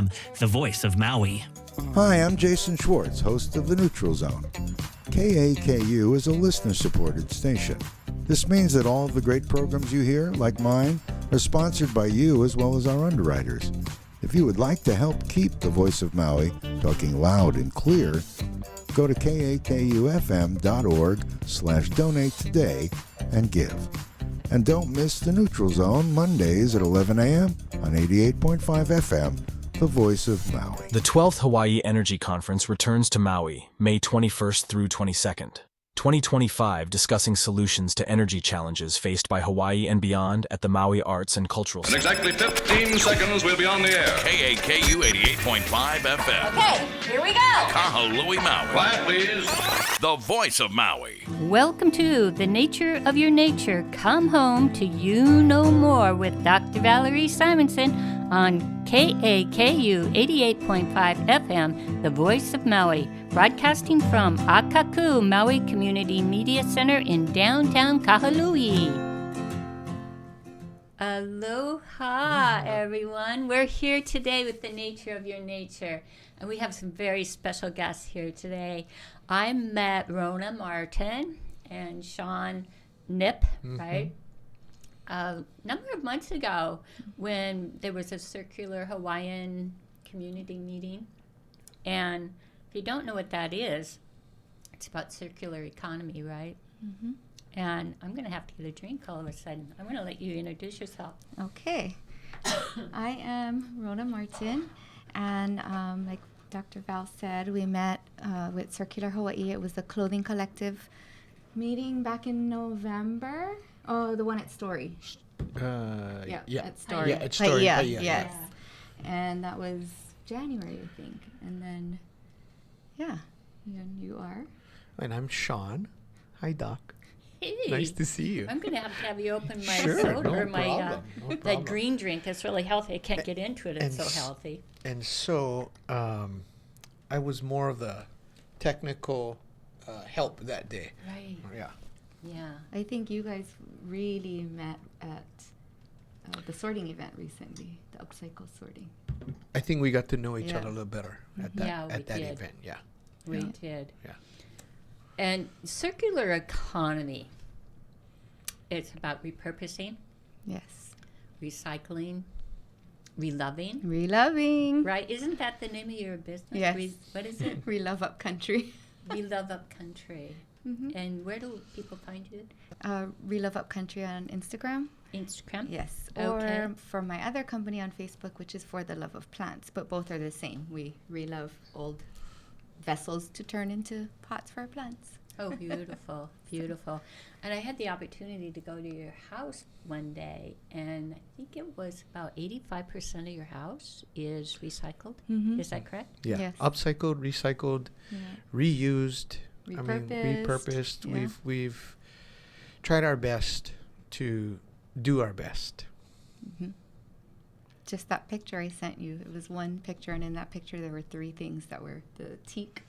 the voice of Maui. Hi, I'm Jason Schwartz, host of The Neutral Zone. KAKU is a listener-supported station. This means that all of the great programs you hear, like mine, are sponsored by you as well as our underwriters. If you would like to help keep the voice of Maui talking loud and clear, go to kakufm.org/donate today and give. And don't miss The Neutral Zone Mondays at 11 a.m. on 88.5 FM, the voice of Maui. The 12th Hawaii Energy Conference returns to Maui, May 21st through 22nd. 2025, discussing solutions to energy challenges faced by Hawaii and beyond at the Maui Arts and Cultural In Center. exactly 15 seconds, we'll be on the air. KAKU 88.5 FM. Okay, here we go. Kahalui, Maui. Quiet, please. The voice of Maui. Welcome to The Nature of Your Nature. Come home to You Know More with Dr. Valerie Simonsen on KAKU 88.5 FM, the voice of Maui, broadcasting from Akaku Maui Community Media Center in downtown Kahului. Aloha, everyone. We're here today with The Nature of Your Nature, and we have some very special guests here today. I met Rona Martin and Sean Nipp, right? A number of months ago when there was a circular Hawaiian community meeting. And if you don't know what that is, it's about circular economy, right? Mm-hmm. And I'm going to have to get a drink all of a sudden. I'm going to let you introduce yourself. Okay. I am Rona Martin, and like Dr. Val said, we met with Circular Hawaii. It was the Clothing Collective meeting back in November. Oh, the one at Story. At Story. Yeah, at Story. Yes. Yeah. And that was January, I think. And then, and you are? And I'm Sean. Hi, Doc. Hey. Nice to see you. I'm going to have you open my Sure, soda no or my problem, no that problem. green drink. It's really healthy. I can't get into it. It's and so healthy. And so I was more of the technical help that day. Right. Yeah. Yeah. I think you guys really met at the sorting event recently, the upcycle sorting. I think we got to know each Yeah. other a little better at Yeah, we that did. event. Yeah. We Yeah. did. Yeah. And circular economy, it's about repurposing, Yes. recycling, reloving, Reloving. right? Isn't that the name of your business? Yes. What is it? Relove Up Country. Relove Up Country. Mhm. And where do people find you? Relove Up Country on Instagram. Instagram? Yes. Okay. Or for my other company on Facebook, which is For the Love of Plants, but both are the same. We relove old vessels to turn into pots for our plants. Oh, beautiful, beautiful. And I had the opportunity to go to your house one day, and I think it was about 85% of your house is recycled. Mhm. Is that correct? Yeah. Yes. Upcycled, recycled, reused. Repurposed. Yeah. We've tried our best to do our best. Just that picture I sent you, it was one picture, and in that picture there were three things that were the teak,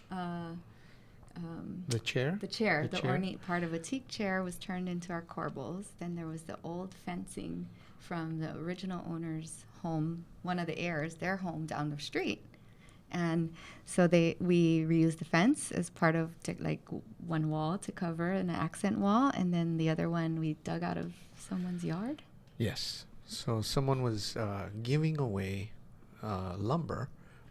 The chair. the chair, The the chair. ornate part of a teak chair was turned into our corbels. Then there was the old fencing from the original owner's home, one of the heirs, their home down the street. And so we reused the fence as part of one wall to cover an accent wall, and then the other one we dug out of someone's yard. Yes. So someone was giving away lumber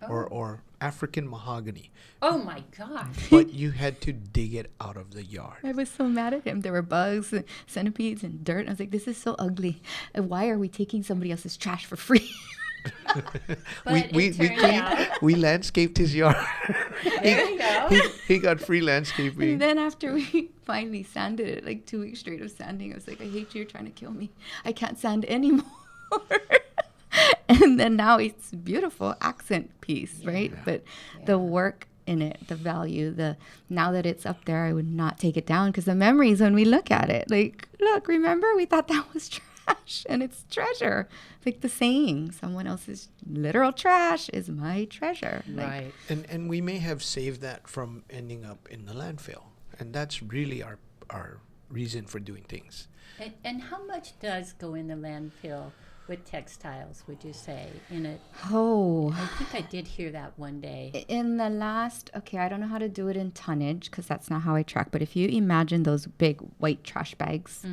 or African mahogany, Oh, my gosh. but you had to dig it out of the yard. I was so mad at him. There were bugs, and centipedes, and dirt. I was like, this is so ugly. And why are we taking somebody else's trash for free? But it turned out- we landscaped his yard. There you go. He got free And landscaping. then after we finally sanded it, like 2 weeks straight of sanding, I was like, I hate you, you're trying to kill me. I can't sand anymore. And then now it's beautiful accent piece, right? But the work in it, the value, now that it's up there, I would not take it down, because the memories when we look at it, like, look, remember we thought that was trash and it's treasure. Like the saying, someone else's literal trash is my treasure. Like, Right. And we may have saved that from ending up in the landfill. And that's really our reason for doing things. And how much does go in the landfill with textiles, would you say, in it? Oh, I think I did hear that one day. in the last, okay, I don't know how to do it in tonnage because that's not how I track. But if you imagine those big white trash bags,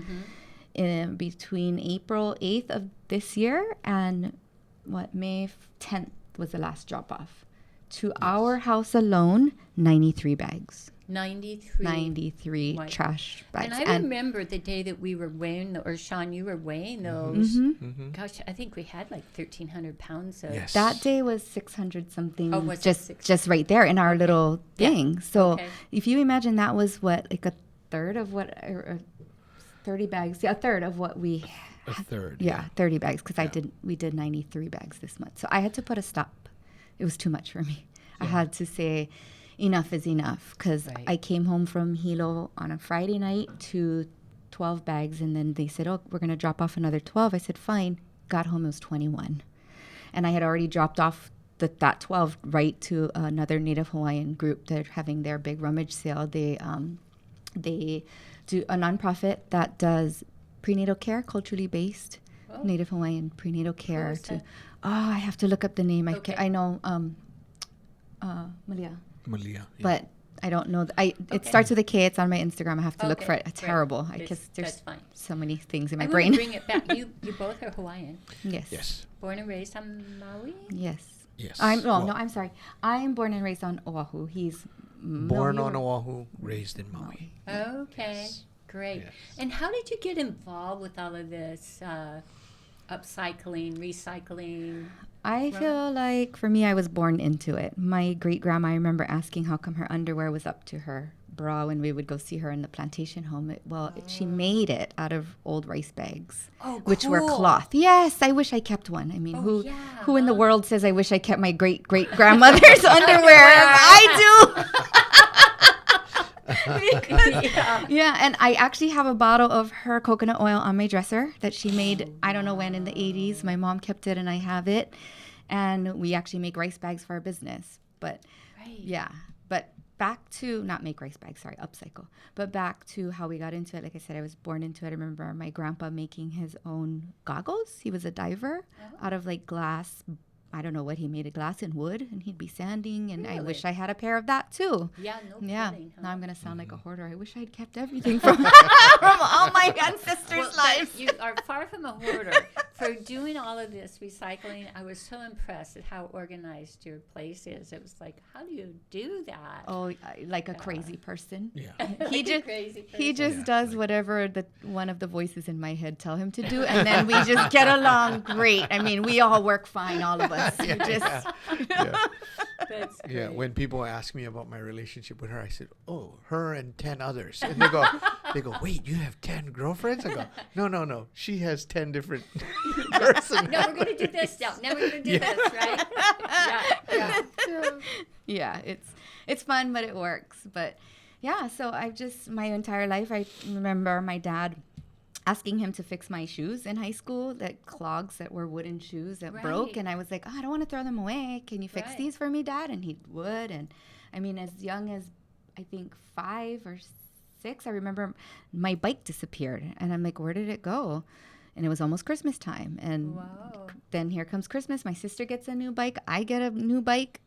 in between April 8th of this year and May 10th was the last drop off. To our house alone, 93 bags. 93 White. trash bags. And I remember the day that we were weighing, or Sean, you were weighing those. Gosh, I think we had like 1,300 pounds of. Yes. That day was 600 something. Oh, was it just 600? just right there in our little Yeah. thing. So Okay. if you imagine that was what, like a third of what, or 30 bags, a third of what we. A third. Yeah, 30 bags because we did 93 bags this month. So I had to put a stop. It was too much for me. I had to say enough is enough because Right. I came home from Hilo on a Friday night to 12 bags, and then they said, oh, we're going to drop off another 12. I said, fine. Got home, it was 21. And I had already dropped off that 12 right to another Native Hawaiian group. They're having their big rummage sale. They do a nonprofit that does prenatal care, culturally based Native Hawaiian prenatal care. is that? I have to look up the name. Okay. I know Malia, Malia. Yeah. but I don't know. It starts with a K. It's on my Instagram. I have to look for it. It's great. terrible. I That's- guess there's that's fine. so many things in my I brain. want to bring it back. You both are Hawaiian, Yes. Yes. born and raised on Maui. Yes. Yes. No, I'm sorry. I'm born and raised on Oahu. He's Born on Oahu, raised in Maui. Okay, Yes. great. Yes. And how did you get involved with all of this upcycling, recycling? I feel like for me, I was born into it. My great grandma, I remember asking how come her underwear was up to her bra when we would go see her in the plantation home. She made it out of old rice bags, which were cool. cloth. Yes, I wish I kept one. I mean, who yeah, in the world says I wish I kept my great great grandmother's underwear? I do. Yeah, and I actually have a bottle of her coconut oil on my dresser that she made, I don't know when, in the 80s. My mom kept it and I have it. And we actually make rice bags for our business. But yeah, but back to, not make rice bags, sorry, upcycle. But back to how we got into it. Like I said, I was born into it. I remember my grandpa making his own goggles. He was a diver out of like glass. I don't know what he made, a glass and wood, and he'd be sanding, and I wish I had a pair of that too. Yeah, no Yeah. kidding. Huh? Now I'm gonna sound like a hoarder. I wish I'd kept everything from from all my ancestors' lives. You are far from a hoarder. For doing all of this recycling, I was so impressed at how organized your place is. It was like, how do you do that? Oh, like a crazy person. Yeah. He Like a just crazy he person. just does whatever one of the voices in my head tell him to do, and then we just get along great. I mean, we all work fine, all of us. We just That's Yeah, great. when people ask me about my relationship with her, I said, "Oh, her and 10 others." And they go, "Wait, you have 10 girlfriends?" I go, "No. She has 10 different personalities." No, we're going to do this now. Now we're going to do this, right? Yeah. yeah, it's fun, but it works. But yeah, so I've just my entire life. I remember my dad asking him to fix my shoes in high school, that clogs that were wooden shoes that broke. Right. And I was like, I don't want to throw them away. Can you fix Right. these for me, Dad? And he would. And I mean, as young as I think 5 or 6, I remember my bike disappeared. And I'm like, where did it go? And it was almost Christmas time. And Wow. then here comes Christmas. My sister gets a new bike. I get a new bike.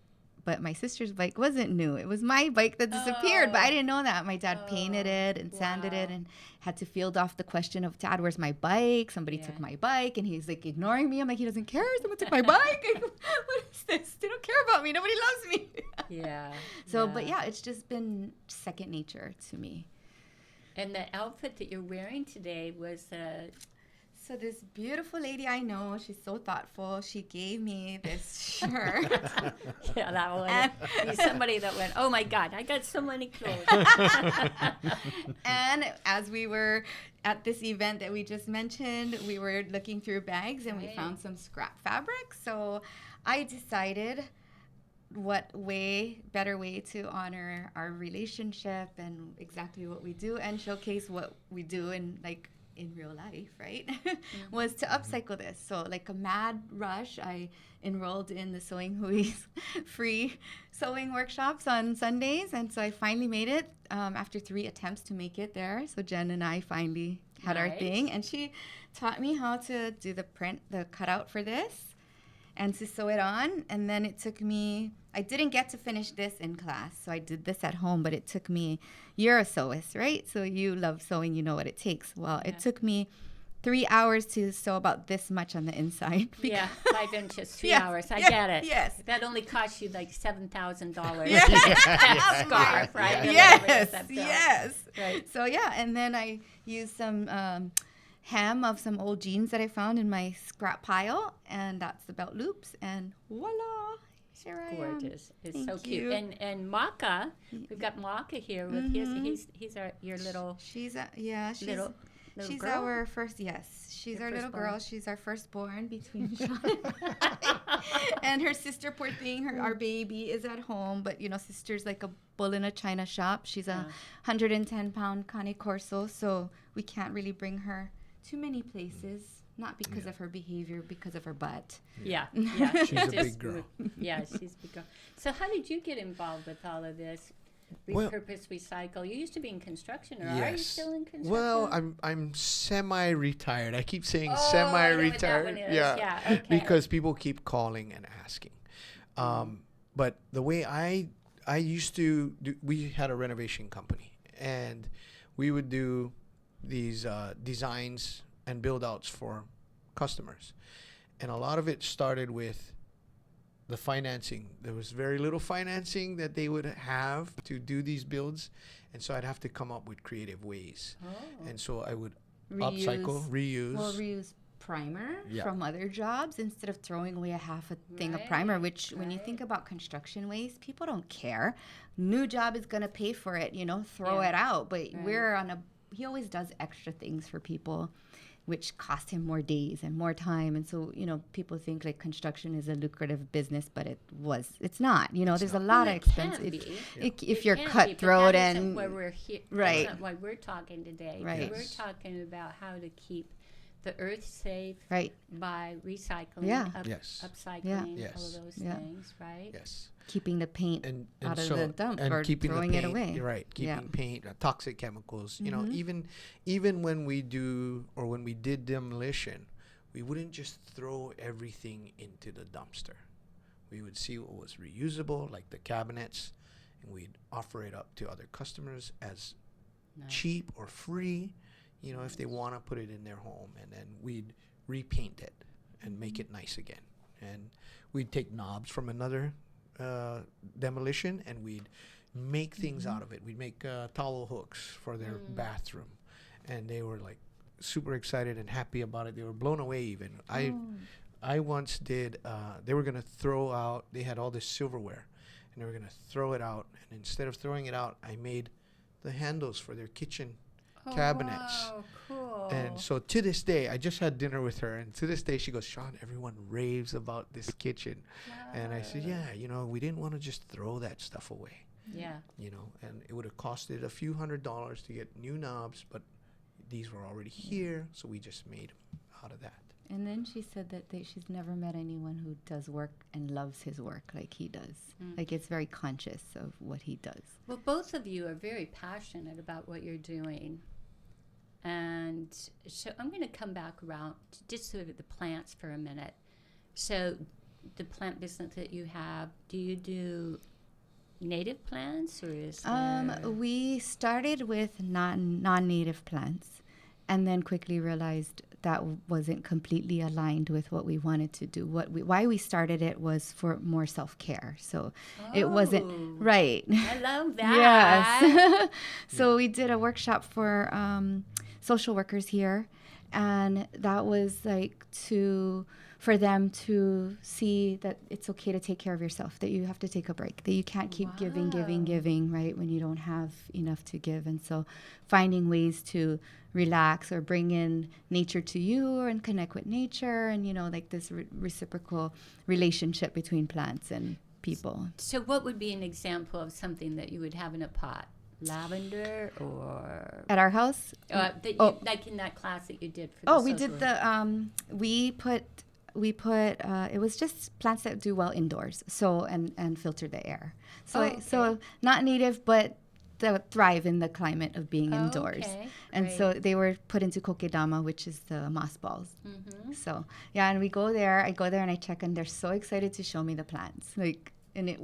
But my sister's bike wasn't new. It was my bike that disappeared. But I didn't know that. My dad painted it and sanded it and had to field off the question of, Dad, where's my bike? Somebody took my bike. And he's like ignoring me. I'm like, he doesn't care. Someone took my bike. What is this? They don't care about me. Nobody loves me. Yeah. So, but yeah, it's just been second nature to me. And the outfit that you're wearing today was So this beautiful lady I know, she's so thoughtful. She gave me this shirt. yeah, that one. Be somebody that went, oh my God, I got so many clothes. And as we were at this event that we just mentioned, we were looking through bags and we found some scrap fabric. So I decided what better way to honor our relationship and exactly what we do and showcase what we do in real life, right? Was to upcycle this. So like a mad rush, I enrolled in the Sewing Hui's free sewing workshops on Sundays. And so I finally made it after 3 attempts to make it there. So Jen and I finally had our Nice. thing, and she taught me how to do the cutout for this and to sew it on. And then it took me, I didn't get to finish this in class, so I did this at home, but it took me, you're a sewist, right? So you love sewing, you know what it takes. Well, it took me 3 hours to sew about this much on the inside. Yeah, 5 inches, 3 Yes, hours. I yes, get it. yes. That only cost you like $7,000. Yes. That scarf, right? Or whatever it is, that belt. Yes. Right. So yeah, and then I used some hem of some old jeans that I found in my scrap pile, and that's the belt loops, and voila, here I am. Gorgeous. It's so Thank cute. you. And Maka, we've got Maka here with he's your little She's little she's girl? our first, yes. She's Your our little firstborn. girl. She's our firstborn between Sean and I. And her sister, poor thing, our baby is at home. But, you know, sister's like a bull in a china shop. She's a 110-pound Cane Corso, so we can't really bring her too many places. Not because of her behavior, because of her butt. Yeah. She's a big girl. Yeah, she's a big girl. So how did you get involved with all of this? Well- Repurpose, recycle. You used to be in construction, or are you still in construction? Well, I'm semi-retired. I keep saying Oh, I know what that semi-retired. one is. Yeah, okay. Because people keep calling and asking. But the way I used to do, we had a renovation company, and we would do these designs and build outs for customers, and a lot of it started with the financing. There was very little financing that they would have to do these builds, and so I'd have to come up with creative ways. And so I would upcycle, reuse. Well, reuse primer Yeah. from other jobs instead of throwing away a half a thing of primer, which when you think about construction waste, people don't care. New job is going to pay for it, you know, throw it out. But we're on he always does extra things for people, which cost him more days and more time. And so, you know, people think like construction is a lucrative business, but it's not. You know, there's a lot of expense. If you're cutthroat and where we're here, right. That's not why we're talking today. Right. We're talking about how to keep the earth safe right. by recycling, Yes. upcycling, Yes. all of those Yeah. things, right? Yes. keeping the paint and out of so, the dump and or keeping throwing the it paint, away. You're right. Keeping paint, toxic chemicals. You know, Mm-hmm. even when we do or when we did demolition, we wouldn't just throw everything into the dumpster. We would see what was reusable, like the cabinets, and we'd offer it up to other customers as cheap or free, you know, if they want to put it in their home, and then we'd repaint it and make it nice again. And we'd take knobs from another demolition, and we'd make things out of it. We'd make towel hooks for their bathroom, and they were like super excited and happy about it. They were blown away even. I once did, they were going to throw out, they had all this silverware, and they were going to throw it out. And instead of throwing it out, I made the handles for their kitchen cabinets. Wow, cool. And so to this day, I just had dinner with her, and to this day she goes, "Sean, everyone raves about this kitchen." And I said, "Yeah, you know, we didn't want to just throw that stuff away, you know, and it would have costed a few $100s to get new knobs, but these were already here, so we just made them out of that." And then she said that she's never met anyone who does work and loves his work like he does. Like, it's very conscious of what he does. Well, both of you are very passionate about what you're doing. And so I'm going to come back around to just sort of the plants for a minute. So the plant business that you have, do you do native plants, or is We started with non-native plants, and then quickly realized that wasn't completely aligned with what we wanted to do. Why we started it was for more self-care. So it wasn't right. I love that. Yes. So we did a workshop for social workers here, and that was like for them to see that it's okay to take care of yourself, that you have to take a break, that you can't keep giving, right, when you don't have enough to give. And so finding ways to relax or bring in nature to you and connect with nature, and, you know, like this reciprocal relationship between plants and people. So what would be an example of something that you would have in a pot? Lavender, or At our house? like in that class that you did for the We social did we put it was just plants that do well indoors, so and filter the air. So okay. so not native, but thrive in the climate of being indoors. Okay, And great. so they were put into kokedama, which is the moss balls. Mm-hmm. So, yeah, and we go there. I go there and I check, and they're so excited to show me the plants. Like, and it,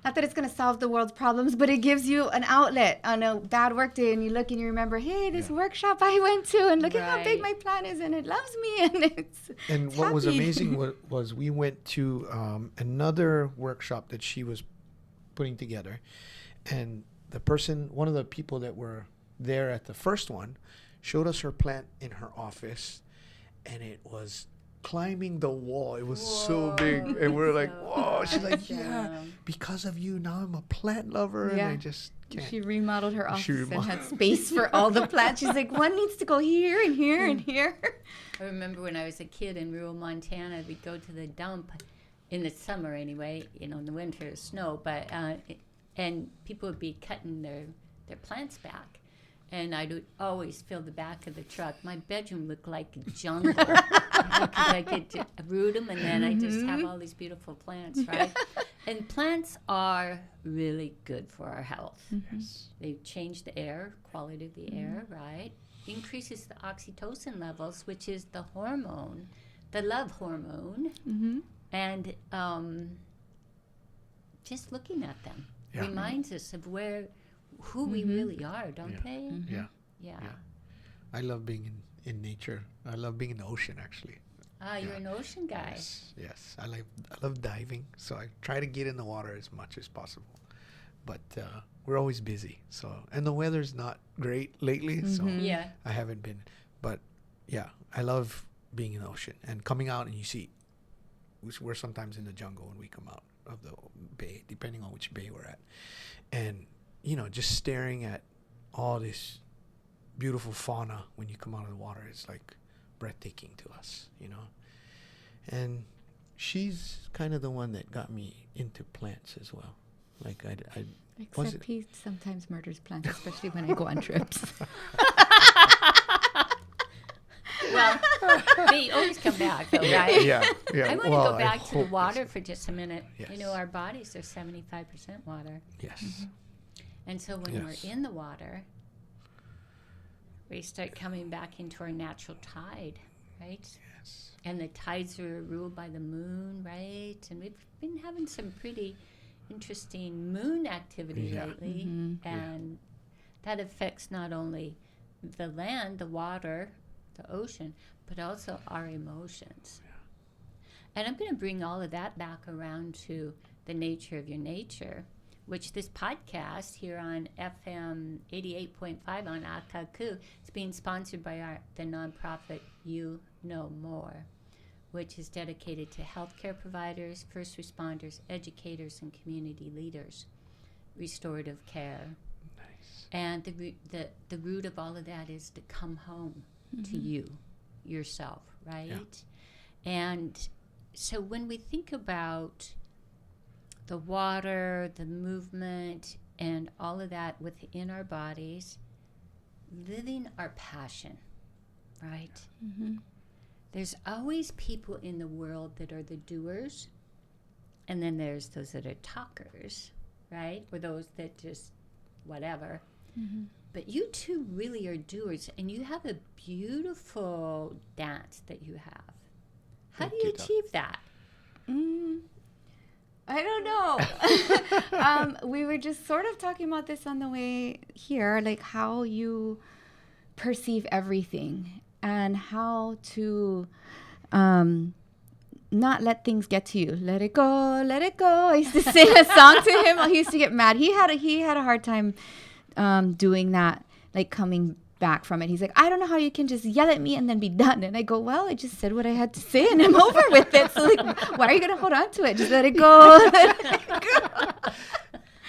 not that it's going to solve the world's problems, but it gives you an outlet on a bad work day, and you look and you remember, hey, this workshop I went to, and look at how big my plant is, and it loves me, and it's what was happy. amazing was we went to another workshop that she was putting together, and one of the people that were there at the first one, showed us her plant in her office, and it was climbing the wall. It was so big, and we're like, whoa. She's like, yeah, because of you, now I'm a plant lover, and I just can't. She remodeled her office and had space for all the plants. She's like, one needs to go here and here and here. I remember when I was a kid in rural Montana, we'd go to the dump in the summer anyway, in the winter it's snow, but and people would be cutting their plants back. And I would always fill the back of the truck. My bedroom looked like a jungle because I could root them, and then I just have all these beautiful plants, right? And plants are really good for our health. Yes. They change the air, quality of the air, right? Increases the oxytocin levels, which is the hormone, the love hormone. And just looking at them reminds us of who we really are, don't they? Yeah. I love being in nature. I love being in the ocean, actually. You're an ocean guy. Yes. I love diving, so I try to get in the water as much as possible. But we're always busy, and the weather's not great lately, so I haven't been. But yeah, I love being in the ocean and coming out, and you see, we're sometimes in the jungle when we come out of the bay, depending on which bay we're at, and just staring at all this beautiful fauna when you come out of the water is like breathtaking to us, And she's kind of the one that got me into plants as well. Like Except he sometimes murders plants, especially when I go on trips. Well, they always come back, though, right? Yeah. I want to go back to the water for just a minute. Yes. Our bodies are 75% water. Yes. And so when we're in the water, we start coming back into our natural tide, right? Yes. And the tides are ruled by the moon, right? And we've been having some pretty interesting moon activity lately. And that affects not only the land, the water, the ocean, but also our emotions. And I'm going to bring all of that back around to the nature of your nature, which this podcast here on FM 88.5 on Akaku is being sponsored by the nonprofit You Know More, which is dedicated to healthcare providers, first responders, educators, and community leaders, restorative care. Nice. And the root of all of that is to come home to you, yourself, right? Yeah. And so when we think about the water, the movement, and all of that within our bodies, living our passion, right? There's always people in the world that are the doers, and then there's those that are talkers, right? Or those that just whatever. But you two really are doers, and you have a beautiful dance that you have. How do you achieve that? I don't know. We were just sort of talking about this on the way here, like how you perceive everything and how to not let things get to you. Let it go, let it go. I used to sing a song to him. He used to get mad. He had a hard time doing that, like coming back from it. He's like, I don't know how you can just yell at me and then be done. And I go, well, I just said what I had to say and I'm over with it. So like, why are you going to hold on to it? Just let it go.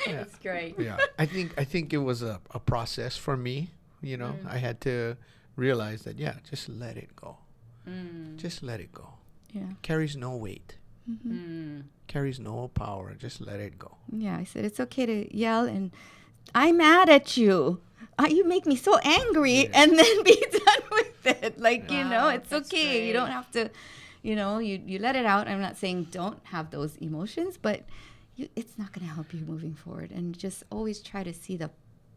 That's great. Yeah, I think it was a process for me. I had to realize that, just let it go. Just let it go. Yeah. Carries no weight. Carries no power. Just let it go. Yeah, I said, it's okay to yell and I'm mad at you. You make me so angry, and then be done with it. Like, it's okay. Great. You don't have to, you let it out. I'm not saying don't have those emotions, but it's not going to help you moving forward. And just always try to see the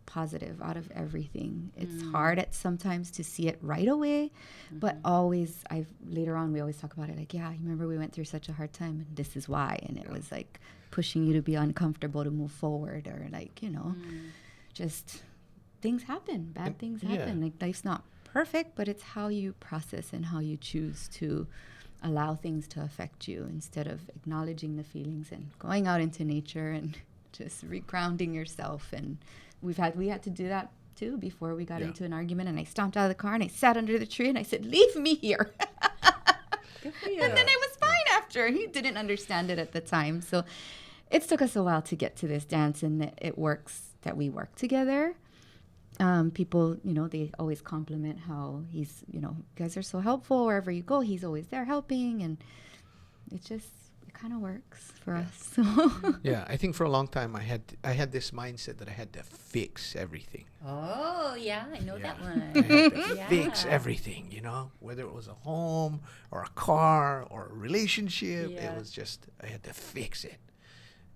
positive out of everything. It's hard at sometimes to see it right away, but always, later on we always talk about it like, yeah, you remember we went through such a hard time and this is why, and it was like pushing you to be uncomfortable to move forward, or like, you know, just things happen, bad things happen. Like life's not perfect, but it's how you process and how you choose to allow things to affect you instead of acknowledging the feelings and going out into nature and just regrounding yourself. And we had to do that too before we got into an argument, and I stomped out of the car and I sat under the tree and I said, leave me here. And then it was fine after, and he didn't understand it at the time. So it took us a while to get to this dance, and that it works, that we work together. People, you know, they always compliment how he's, you know, you guys are so helpful wherever you go. He's always there helping, and it kind of works for us. So. Yeah, I think for a long time I had this mindset that I had to fix everything. Oh, yeah, I know that one. I had to fix everything, you know, whether it was a home or a car or a relationship. It was just, I had to fix it.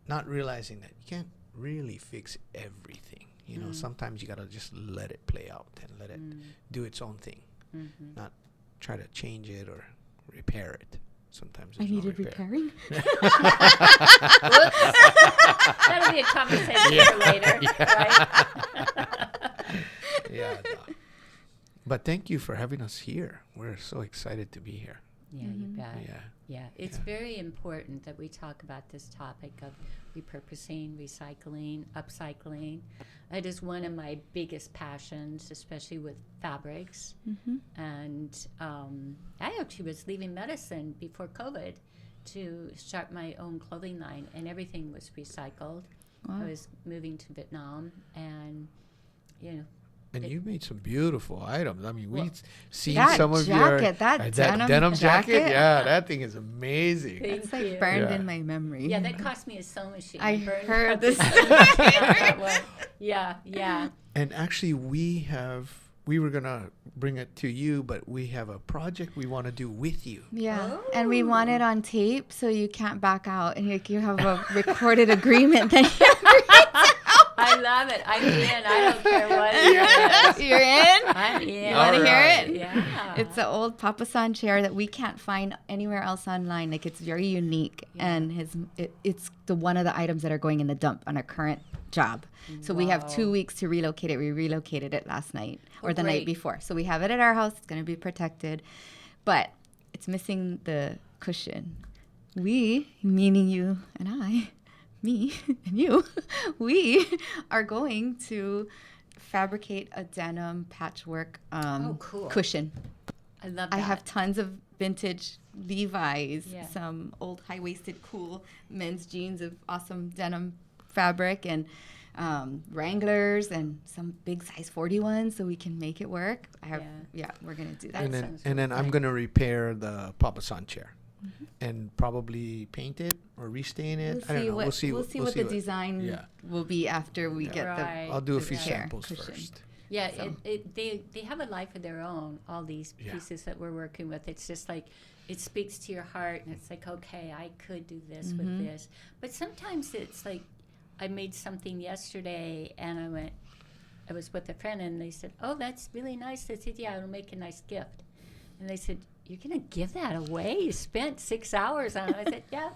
Not realizing that you can't really fix everything. You know, sometimes you got to just let it play out and let it do its own thing. Not try to change it or repair it. Sometimes I needed repairing. That'll be a conversation for later, right? Yeah. But thank you for having us here. We're so excited to be here. Yeah, you bet. Yeah. It's very important that we talk about this topic of repurposing, recycling, upcycling. It is one of my biggest passions, especially with fabrics. And I actually was leaving medicine before COVID to start my own clothing line, and everything was recycled. Wow. I was moving to Vietnam, and, you know, And you made some beautiful items. I mean, we've seen that some of jacket, your... that denim jacket? jacket? Yeah, that thing is amazing. It's like burned in my memory. Yeah, that cost me a sewing machine. I burned heard up this. that one. Yeah. And actually, we were going to bring it to you, but we have a project we want to do with you. Yeah, and we want it on tape so you can't back out, and you have a recorded agreement that I love it. I'm in. I don't care what it is. you're in. I'm in. You want to hear it? Yeah. It's an old Papa San chair that we can't find anywhere else online. Like, it's very unique, and it's one of the items that are going in the dump on our current job. So we have 2 weeks to relocate it. We relocated it last night or the night before. So we have it at our house. It's going to be protected, but it's missing the cushion. We, meaning you and I, me and you, we are going to fabricate a denim patchwork cool. cushion. I love that. I have tons of vintage Levi's, some old high-waisted cool men's jeans of awesome denim fabric, and Wranglers, and some big size 40 ones, so we can make it work. We're gonna do that. And then I'm gonna repair the Papa San chair, and probably paint it or restain it. I don't know. We'll see what the design will be after we get the. I'll do a few chair samples cushion. first. Yeah, they have a life of their own, all these pieces that we're working with. It's just like, it speaks to your heart, and it's like, okay, I could do this with this. But sometimes it's like, I made something yesterday, and I was with a friend, and they said, oh, that's really nice. I said, yeah, it'll make a nice gift. And they said, you're going to give that away? You spent 6 hours on it. I said, yeah,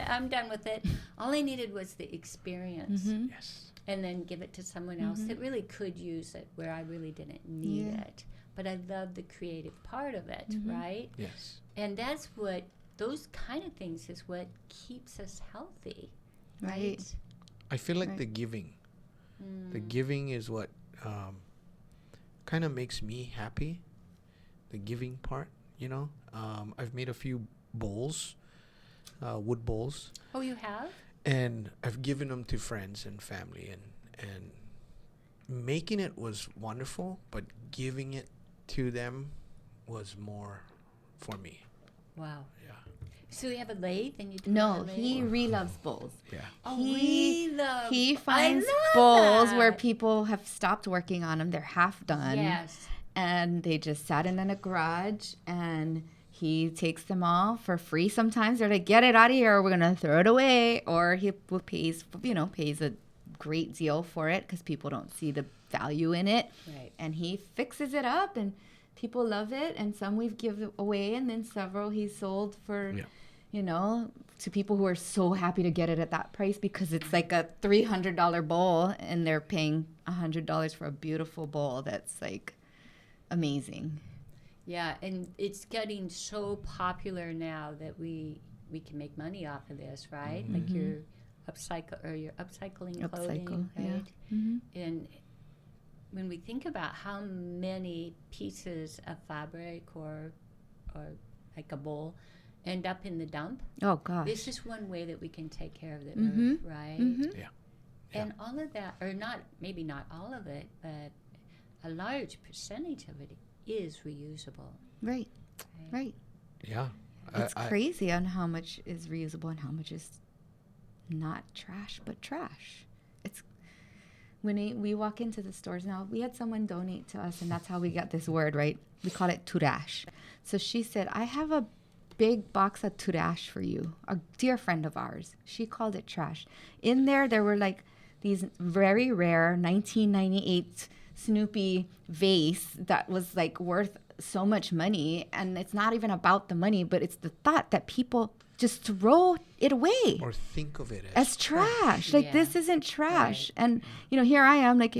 I'm done with it. All I needed was the experience. Yes. And then give it to someone else that really could use it where I really didn't need it. But I love the creative part of it, right? Yes. And that's what, those kind of things is what keeps us healthy, Right. I feel like the giving is what kind of makes me happy. The giving part, you know. I've made a few bowls, wood bowls. Oh, you have? And I've given them to friends and family, and making it was wonderful, but giving it to them was more for me. Wow. Yeah. So you have a lathe, and you do No, he re-loves bowls. Yeah. Oh, He finds I love bowls that. where people have stopped working on them. They're half done. Yes. And they just sat in a garage, and he takes them all for free. Sometimes they're like, get it out of here, or we're gonna throw it away, or he pays a great deal for it because people don't see the value in it. Right. And he fixes it up, and people love it. And some we've given away, and then several he's sold for, to people who are so happy to get it at that price because it's like a $300 bowl, and they're paying $100 for a beautiful bowl that's like amazing. Yeah, and it's getting so popular now that we can make money off of this, right? Like you're upcycling clothing, right? Mm-hmm. And when we think about how many pieces of fabric or like a bowl end up in the dump, Oh gosh. this is one way that we can take care of the Mhm. earth, right? Mhm. Yeah. And all of that, or maybe not all of it, but a large percentage of it is reusable. Right. Right. Yeah. It's crazy on how much is reusable and how much is not trash, but trash. It's when we walk into the stores now, we had someone donate to us, and that's how we got this word, right? We call it turash. So she said, I have a big box of turash for you. A dear friend of ours. She called it trash. In there were like these very rare 1998 Snoopy vase that was like worth so much money, and it's not even about the money, but it's the thought that people just throw it away Or think of it as trash. Like, Yeah. this isn't trash. Right. And here I am, like,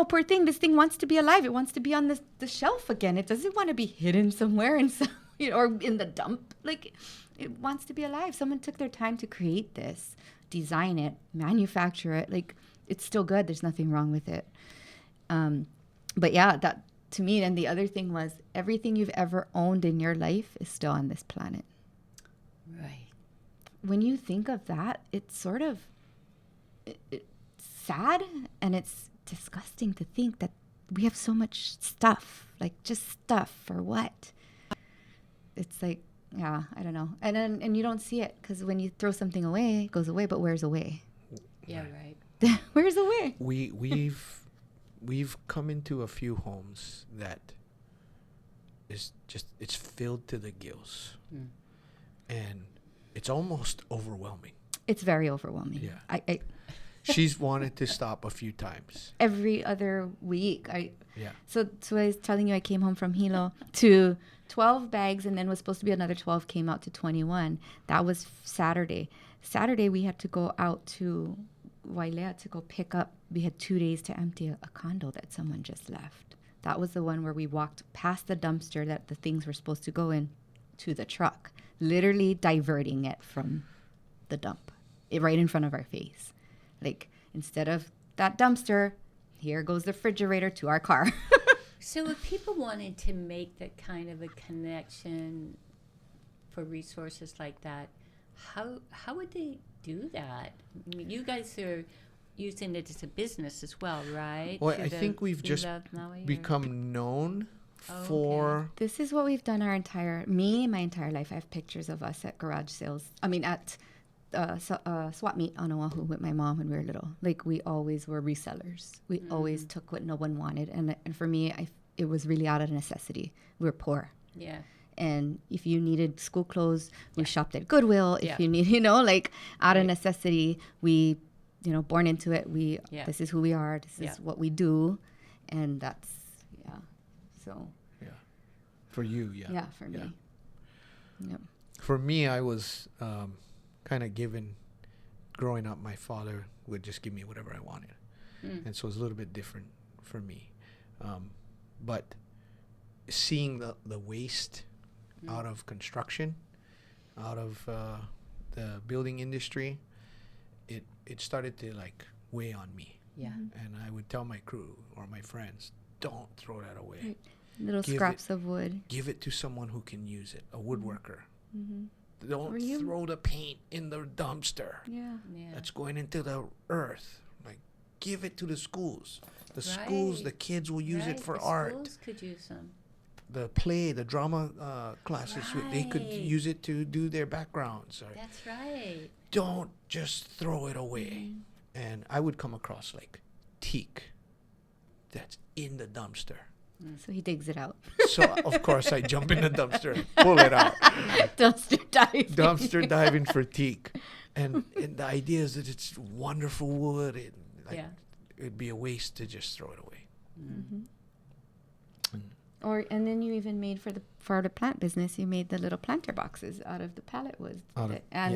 poor thing, this thing wants to be alive. It wants to be on the shelf again. It doesn't want to be hidden somewhere or in the dump. Like, it wants to be alive. Someone took their time to create this, design it, manufacture it. Like, it's still good. There's nothing wrong with it. But yeah, that to me, and the other thing was, everything you've ever owned in your life is still on this planet. Right. When you think of that, it's sort of it's sad, and it's disgusting to think that we have so much stuff, like just stuff for what? It's like, yeah, I don't know. And you don't see it because when you throw something away, it goes away, but where's away? Yeah, right. Where's away? We've come into a few homes that is just, it's filled to the gills. And it's almost overwhelming. It's very overwhelming. Yeah. I She's wanted to stop a few times. every other week. Yeah. So I was telling you, I came home from Hilo to 12 bags, and then was supposed to be another 12, came out to 21. That was Saturday. Saturday, we had to go out to Wailea to go pick up. We had 2 days to empty a condo that someone just left. That was the one where we walked past the dumpster that the things were supposed to go in to the truck, literally diverting it from the dump, right in front of our face. Like, instead of that dumpster, here goes the refrigerator to our car. So if people wanted to make that kind of a connection for resources like that, how would they do that? I mean, you guys are using it as a business as well, right? Well, To I the think we've We just Love Maui, or- become known Oh, for This is what we've done my entire life. I have pictures of us at garage sales. I mean, at swap meet on Oahu with my mom when we were little. Like, we always were resellers. We always took what no one wanted. And for me, it was really out of necessity. We were poor. Yeah. And if you needed school clothes, we shopped at Goodwill. If Yeah. you need, like, out of Right. necessity, we, born into it. Yeah. This is who we are. This Yeah. is what we do. And that's, so, for you, yeah. yeah, for me. Yep. For me, I was kind of given, growing up, my father would just give me whatever I wanted. And so it's a little bit different for me. But seeing the waste out of construction, out of the building industry, it started to like weigh on me. Yeah. And I would tell my crew or my friends, don't throw that away. Right. Little Give scraps of wood. Give it to someone who can use it, a woodworker. Don't Or you. throw the paint in the dumpster Yeah. Yeah. that's going into the earth. Like, give it to the schools. The schools, the Right. kids will use it Right, for the art. Schools could use them. The play, the drama classes, they could Right. use it to do their backgrounds. Or That's right. don't just throw it away. And I would come across like teak that's in the dumpster. So he digs it out. So of course I jump in the dumpster and pull it out. Dumpster Diving for teak. And the idea is that it's wonderful wood. It'd be a waste to just throw it away. And then you even made for the plant business, you made the little planter boxes out of the pallet wood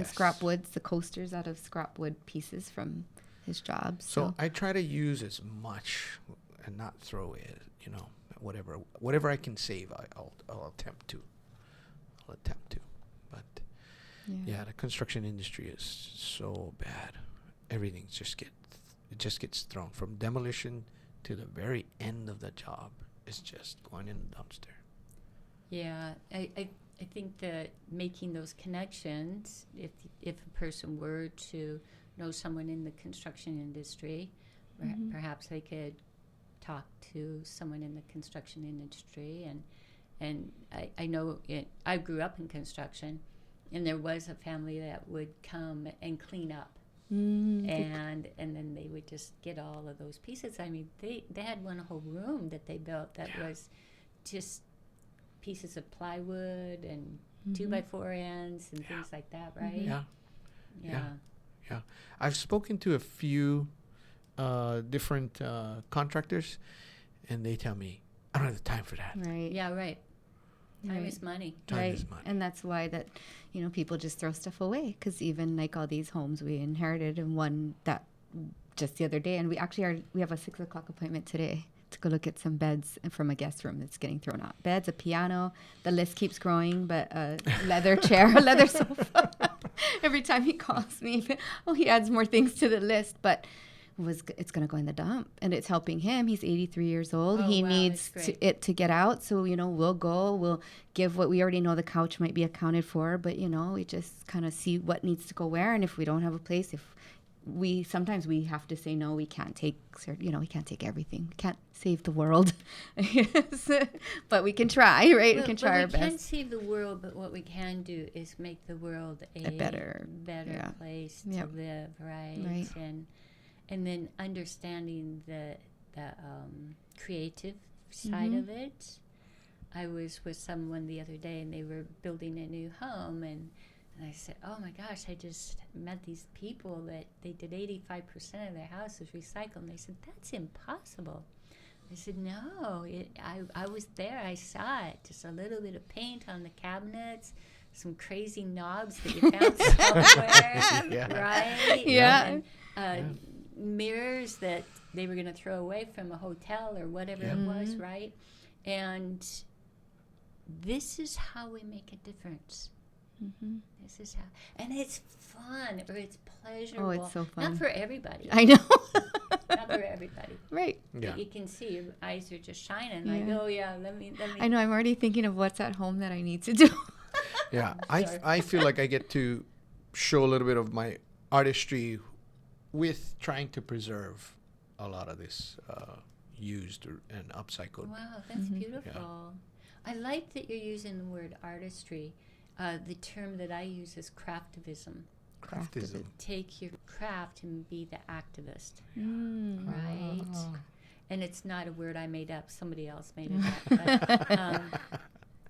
scrap woods, the coasters out of scrap wood pieces from his job. So I try to use as much and not throw it, whatever I can save, I'll attempt to. But the construction industry is so bad. Everything just gets thrown from demolition to the very end of the job. It's just going in the dumpster. Yeah, I think that making those connections, if a person were to know someone in the construction industry, perhaps they could talk to someone in the construction industry. And I know I grew up in construction, and there was a family that would come and clean up. And then they would just get all of those pieces. I mean, they had one whole room that they built that was just pieces of plywood and 2x4 ends and things like that, right? Yeah. I've spoken to a few different contractors, and they tell me, I don't have the time for that. Right. Yeah, right. Time is money. Time is money. And that's why that, people just throw stuff away. Because even like all these homes we inherited, and one that just the other day, and we have a 6 o'clock appointment today to go look at some beds from a guest room that's getting thrown out. Beds, a piano, the list keeps growing, but a leather chair, a leather sofa. Every time he calls me, he adds more things to the list, but it's going to go in the dump, and it's helping him. He's 83 years old. He needs it to get out. So, we'll give what we already know the couch might be accounted for, but, we just kind of see what needs to go where. And if we don't have a place, sometimes we have to say, no, we can't take, we can't take everything. We can't save the world. But we can try, right? We can try our best. We can't save the world, but what we can do is make the world a better place to live, right? And then understanding the creative side of it. I was with someone the other day, and they were building a new home, and I said, oh my gosh, I just met these people that they did 85% of their house was recycled. And they said, that's impossible. I said, no, I was there, I saw it. Just a little bit of paint on the cabinets, some crazy knobs that you found somewhere, right? Yeah. And, mirrors that they were going to throw away from a hotel or whatever it was, right? And this is how we make a difference. This is how, and it's fun, or it's pleasurable. Oh, it's so fun. Not for everybody. I know. Not for everybody. Right. Yeah. You can see your eyes are just shining. Like, oh yeah, let me. I know. I'm already thinking of what's at home that I need to do. Yeah, I feel like I get to show a little bit of my artistry with trying to preserve a lot of this used and upcycled. Wow, that's beautiful. Yeah. I like that you're using the word artistry. The term that I use is craftivism. Craftism. Take your craft and be the activist, right? And it's not a word I made up. Somebody else made it up.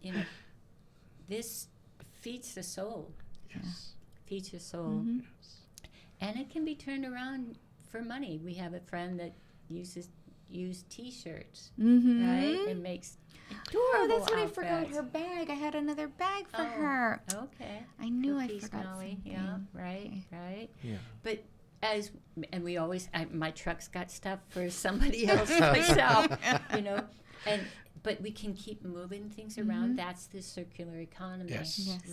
But, this feeds the soul. Yes. Feeds your soul. Yes. And it can be turned around for money. We have a friend that uses used T-shirts, right? It makes adorable that's what outfits. I forgot. Her bag. I had another bag for her. Okay. I knew Cookies, I forgot Molly. something. Yeah, right. Yeah. But and we always, my truck's got stuff for somebody else, myself, but we can keep moving things around. That's the circular economy,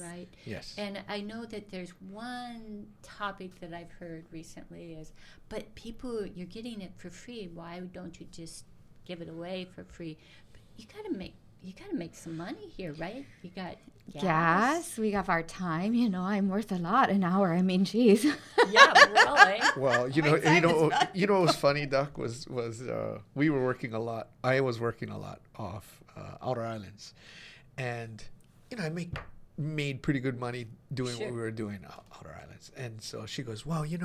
right? Yes. And I know that there's one topic that I've heard recently is, but people, you're getting it for free. Why don't you just give it away for free? But you gotta make some money here, right? You got gas. We got our time. I'm worth a lot an hour. I mean, geez. Yeah, really. Well, what was funny, Doc, was we were working a lot. I was working a lot off outer islands, and I made pretty good money doing what we were doing outer islands. And so she goes, well, you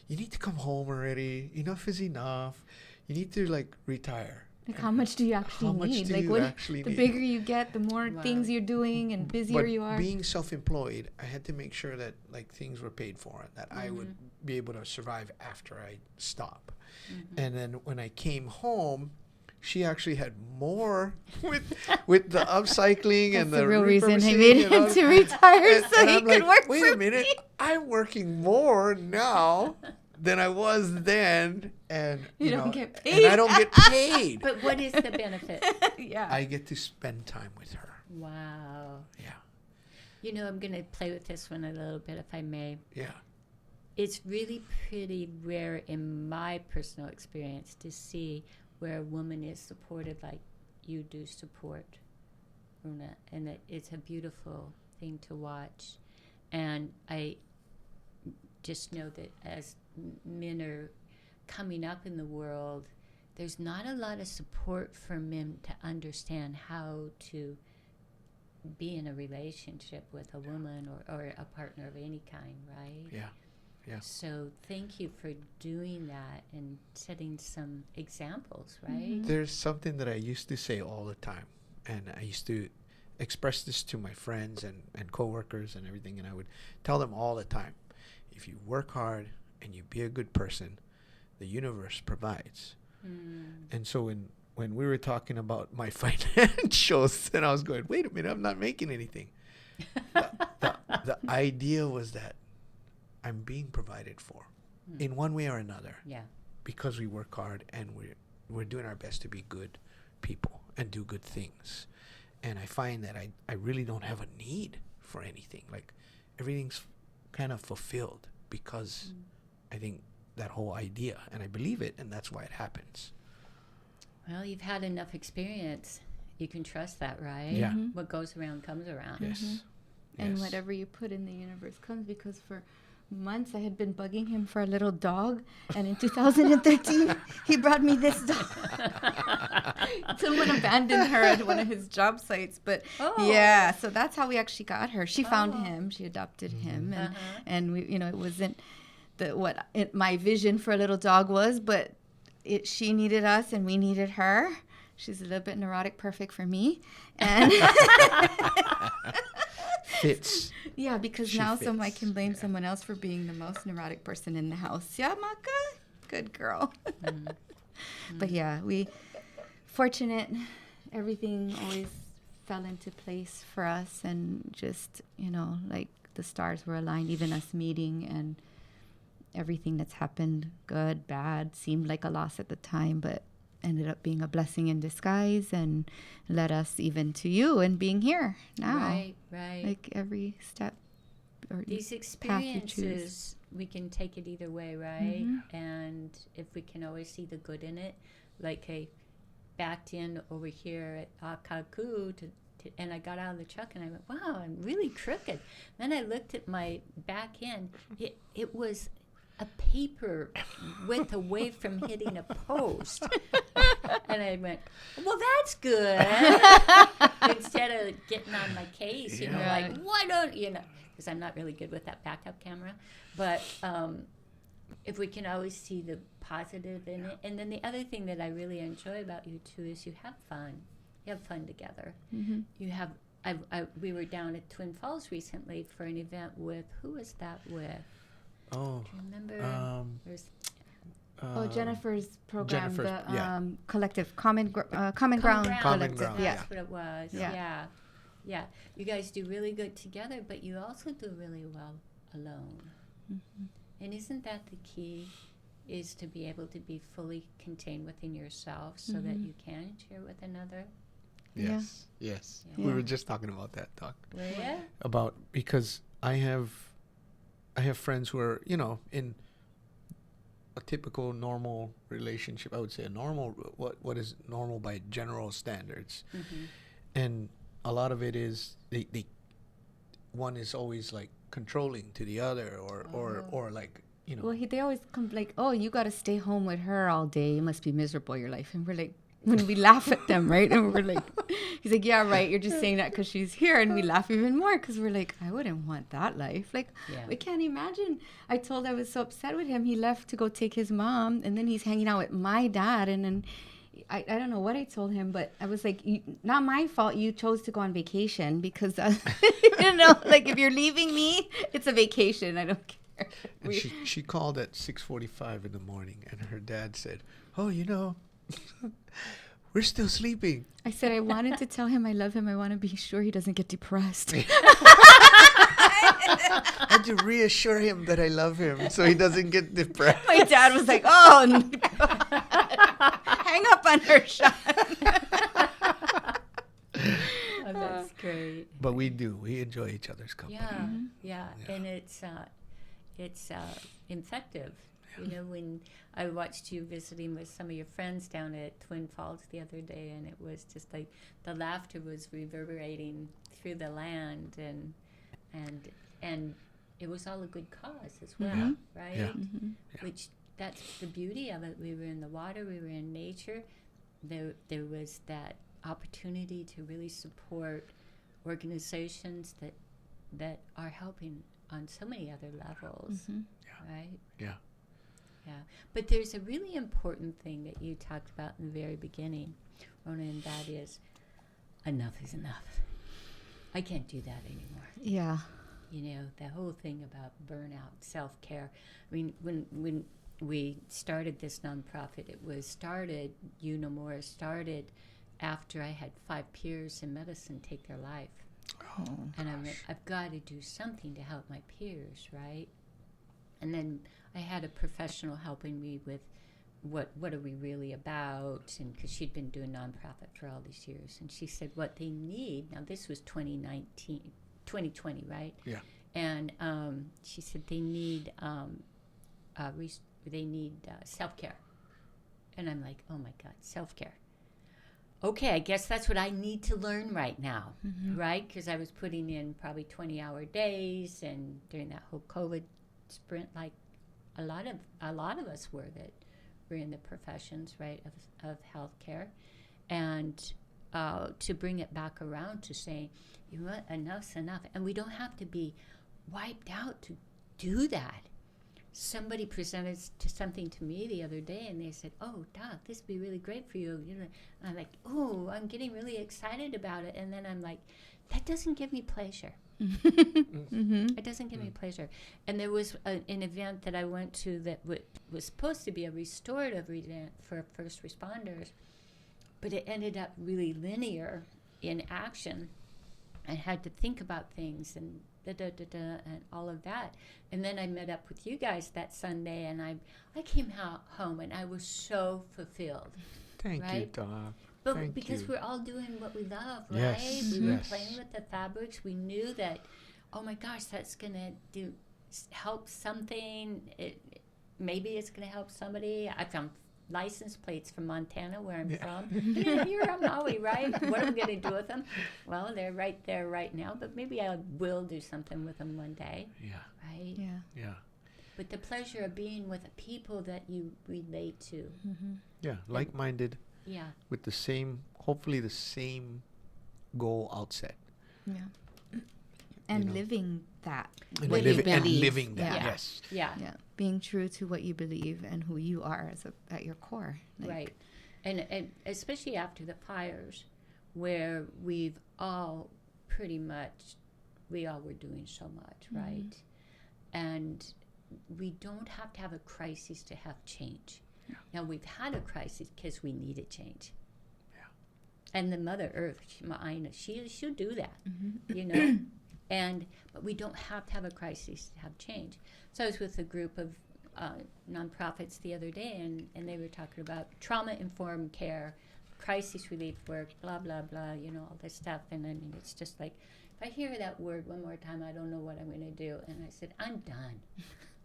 need to come home already. Enough is enough. You need to retire. Like, how much do you actually How much need? do Like, you what actually the need? bigger you get, the more Wow. things you're doing and busier But you are. being self-employed, I had to make sure that like things were paid for, that I would be able to survive after I stop. And then when I came home, she actually had more with the upcycling That's and the the real reason he repurposing made and him all- to retire, so and he I'm could like, work wait for a minute, me. I'm working more now than I was then, and You you don't know, get and paid. I don't get paid. But what is the benefit? Yeah. I get to spend time with her. Wow. Yeah, You know, I'm going to play with this one a little bit, if I may. yeah. It's really pretty rare in my personal experience to see where a woman is supported like you do support, Rona. And it's a beautiful thing to watch. And I just know that as men are coming up in the world, there's not a lot of support for men to understand how to be in a relationship with a woman or a partner of any kind, right? Yeah. Yeah. So thank you for doing that and setting some examples, right? There's something that I used to say all the time, and I used to express this to my friends and coworkers and everything, and I would tell them all the time, if you work hard and you be a good person, the universe provides. And so when we were talking about my financials, and I was going, wait a minute, I'm not making anything. The idea was that I'm being provided for in one way or another. Yeah. Because we work hard and we're doing our best to be good people and do good things. And I find that I really don't have a need for anything. Like, everything's kind of fulfilled because I think that whole idea, and I believe it, and that's why it happens. Well, you've had enough experience. You can trust that, right? Yeah. What goes around comes around. Yes. And Yes. whatever you put in the universe comes, because for months I had been bugging him for a little dog, and in 2013 he brought me this dog. Someone abandoned her at one of his job sites, but yeah, so that's how we actually got her. She found him, she adopted him, and we, you know, it wasn't my vision for a little dog was, but she needed us and we needed her. She's a little bit neurotic, perfect for me, and Fits. yeah, because She now fits. I can blame someone else for being the most neurotic person in the house. Yeah, Maka? Good girl. But yeah, we fortunate. Everything always fell into place for us, and just, you know, like the stars were aligned, even us meeting, and everything that's happened, good, bad, seemed like a loss at the time, but ended up being a blessing in disguise and led us even to you and being here now. Right, right. Like every step or These path you choose. experiences, we can take it either way, right? And if we can always see the good in it, like I backed in over here at Akaku and I got out of the truck and I went, wow, I'm really crooked. Then I looked at my back end. It was a paper width away from hitting a post. And I went, well, that's good. Instead of getting on my case, you know, like, why don't, you know, because I'm not really good with that backup camera. But if we can always see the positive in it. And then the other thing that I really enjoy about you, too, is you have fun. You have fun together. You have, we were down at Twin Falls recently for an event with, who was that with? Oh. Do you remember? There's Jennifer's program, Jennifer's, the collective Common Ground Common Collective. Ground, Yeah. That's what it was. Yeah. Yeah. You guys do really good together, but you also do really well alone. And isn't that the key? Is to be able to be fully contained within yourself so that you can share with another. Yes. Yes. Yeah. We were just talking about that, Doc. Were you? About, because I have friends who are, you know, in a typical normal relationship. I would say a normal, what is normal by general standards. And a lot of it is they one is always like controlling to the other or like, you know. Well, they always come like, oh, you got to stay home with her all day. It must be miserable, your life. And we're like, when we laugh at them, right? And we're like, he's like, yeah, right. You're just saying that because she's here. And we laugh even more because we're like, I wouldn't want that life. Like, we can't imagine. I told I was so upset with him. He left to go take his mom. And then he's hanging out with my dad. And then I don't know what I told him, but I was like, not my fault you chose to go on vacation because, like if you're leaving me, it's a vacation. I don't care. And she called at 6:45 in the morning, and her dad said, "Oh, we're still sleeping." I said, I wanted to tell him I love him. I want to be sure he doesn't get depressed. I had to reassure him that I love him so he doesn't get depressed. My dad was like, oh, no. Hang up on her, Sean. Oh, that's great. But we enjoy each other's company. Yeah. And it's effective. When I watched you visiting with some of your friends down at Twin Falls the other day, and it was just like the laughter was reverberating through the land, and it was all a good cause as well, right? Yeah. Which that's the beauty of it. We were in the water, we were in nature. There was that opportunity to really support organizations that are helping on so many other levels, right? Yeah. Yeah, but there's a really important thing that you talked about in the very beginning, Rona, and that is enough is enough. I can't do that anymore. Yeah. The whole thing about burnout, self-care. I mean, when we started this nonprofit, More started after I had 5 peers in medicine take their life. Oh, and I went, I've got to do something to help my peers, right? And then I had a professional helping me with what are we really about, and because she'd been doing nonprofit for all these years, and she said what they need. Now this was 2020, right? Yeah. And she said they need self-care, and I'm like, oh my God, self-care. Okay, I guess that's what I need to learn right now, right? Because I was putting in probably 20-hour days, and during that whole COVID sprint, like a lot of us were that were in the professions, right, of healthcare, and to bring it back around to saying, enough's enough, and we don't have to be wiped out to do that. Somebody presented something to me the other day, and they said, "Oh, Doc, this would be really great for you." And I'm like, "Oh, I'm getting really excited about it," and then I'm like, "That doesn't give me pleasure." It doesn't give me pleasure. And there was an event that I went to that was supposed to be a restorative event for first responders, but it ended up really linear in action. I had to think about things and and all of that. And then I met up with you guys that Sunday, and I came home and I was so fulfilled. Thank you, Doc. But because we're all doing what we love, right? Yes, We were playing with the fabrics. We knew that, oh my gosh, that's going to help something. Maybe it's going to help somebody. I found license plates from Montana, where I'm from. You're on Maui, right? What am I going to do with them? Well, they're right there right now, but maybe I will do something with them one day. Yeah. Right? Yeah. But the pleasure of being with people that you relate to. Yeah, like-minded. Yeah. With hopefully the same goal outset. Yeah. And living that. And what you believe. living that, Yeah. yes. Yeah. Being true to what you believe and who you are at your core. Right. And especially after the fires, where we've all we all were doing so much, right? And we don't have to have a crisis to have change. Yeah. Now, we've had a crisis because we needed change. Yeah. And the Mother Earth, āina, she'll do that, but we don't have to have a crisis to have change. So I was with a group of nonprofits the other day, and they were talking about trauma-informed care, crisis relief work, blah, blah, blah, all this stuff. And I mean, it's just like, if I hear that word one more time, I don't know what I'm going to do. And I said, I'm done.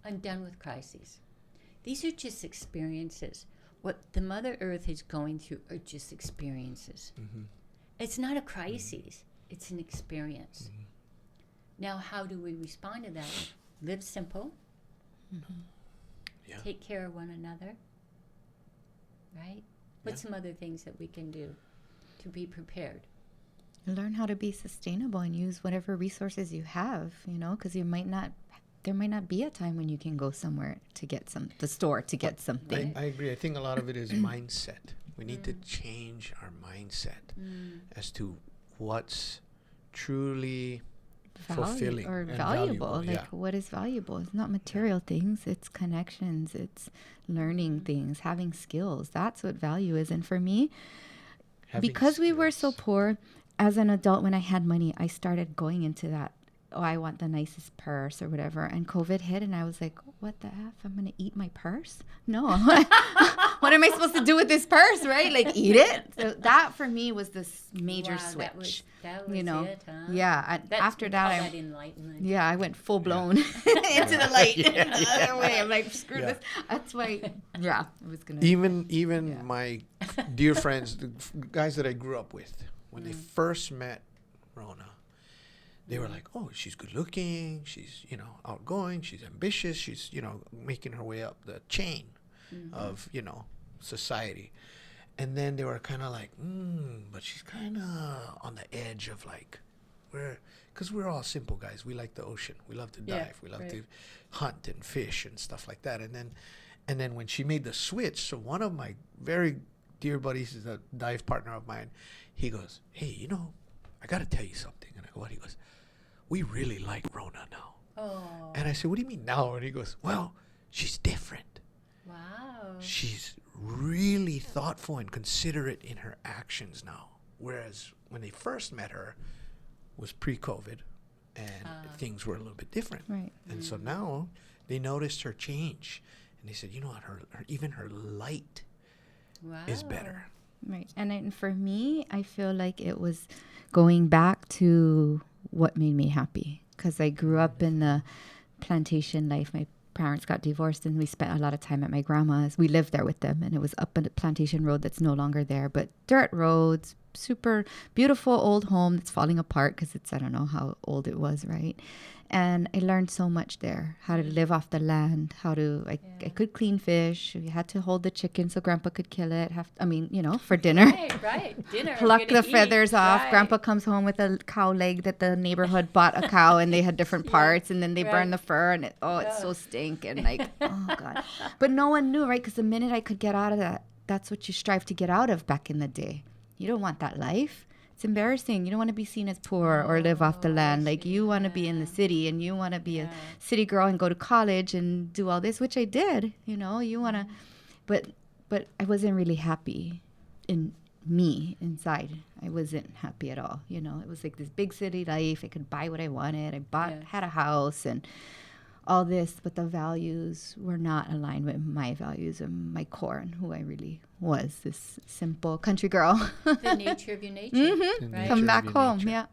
I'm done with crises. These are just experiences. What the Mother Earth is going through are just experiences. It's not a crisis. It's an experience. Now, how do we respond to that? Live simple. Yeah. Take care of one another. Right? What's some other things that we can do to be prepared? Learn how to be sustainable and use whatever resources you have, because there might not be a time when you can go somewhere to get the store to get something. I agree. I think a lot of it is mindset. We need to change our mindset as to what's truly fulfilling or and valuable. Like, what is valuable? It's not material things. It's connections. It's learning things, having skills. That's what value is. And for me, because we were so poor, as an adult, when I had money, I started going into that. Oh, I want the nicest purse or whatever. And COVID hit, and I was like, what the F? I'm going to eat my purse? No. What am I supposed to do with this purse, right? Like, eat it? So that, for me, was this major switch. That was you know? it, huh? Yeah. After that, I enlightenment. Yeah, I went full blown into the light. The other way. I'm like, screw this. That's why, I was going to. Even my dear friends, the guys that I grew up with, when they first met Rona, they were like, oh, she's good looking, she's, outgoing, she's ambitious, she's, making her way up the chain of, society. And then they were kind of like, but she's kind of on the edge of like, because we're all simple guys. We like the ocean. We love to dive. We love to hunt and fish and stuff like that. And then when she made the switch, so one of my very dear buddies is a dive partner of mine. He goes, hey, I got to tell you something. And I go, what? He goes, we really like Rona now. Oh. And I said, what do you mean now? And he goes, well, she's different. Wow. She's really thoughtful and considerate in her actions now. Whereas when they first met her was pre-COVID and things were a little bit different. Right. And so now they noticed her change. And they said, you know what, even her light is better. Right. And for me, I feel like it was going back to what made me happy, because I grew up in the plantation life. My parents got divorced, and we spent a lot of time at my grandma's. We lived there with them, and it was up a plantation road that's no longer there, but dirt roads, super beautiful old home that's falling apart because I don't know how old it was, right? And I learned so much there, how to live off the land, I could clean fish. We had to hold the chicken so Grandpa could kill it. For dinner. Right. Dinner. Pluck the feathers off. Right. Grandpa comes home with a cow leg that the neighborhood bought a cow, and they had different parts, and then they burn the fur, and it's so stink, and like, oh God. But no one knew, right? Because the minute I could get out of that, that's what you strive to get out of back in the day. You don't want that life. It's embarrassing. You don't want to be seen as poor or live off the land. Like, you want to be in the city, and you want to be a city girl and go to college and do all this, which I did. You want to, but I wasn't really happy in me inside. I wasn't happy at all. It was like this big city life. I could buy what I wanted. Had a house and all this, but the values were not aligned with my values and my core and who I really was, this simple country girl. The nature of your nature. Right? Come back home. Yeah.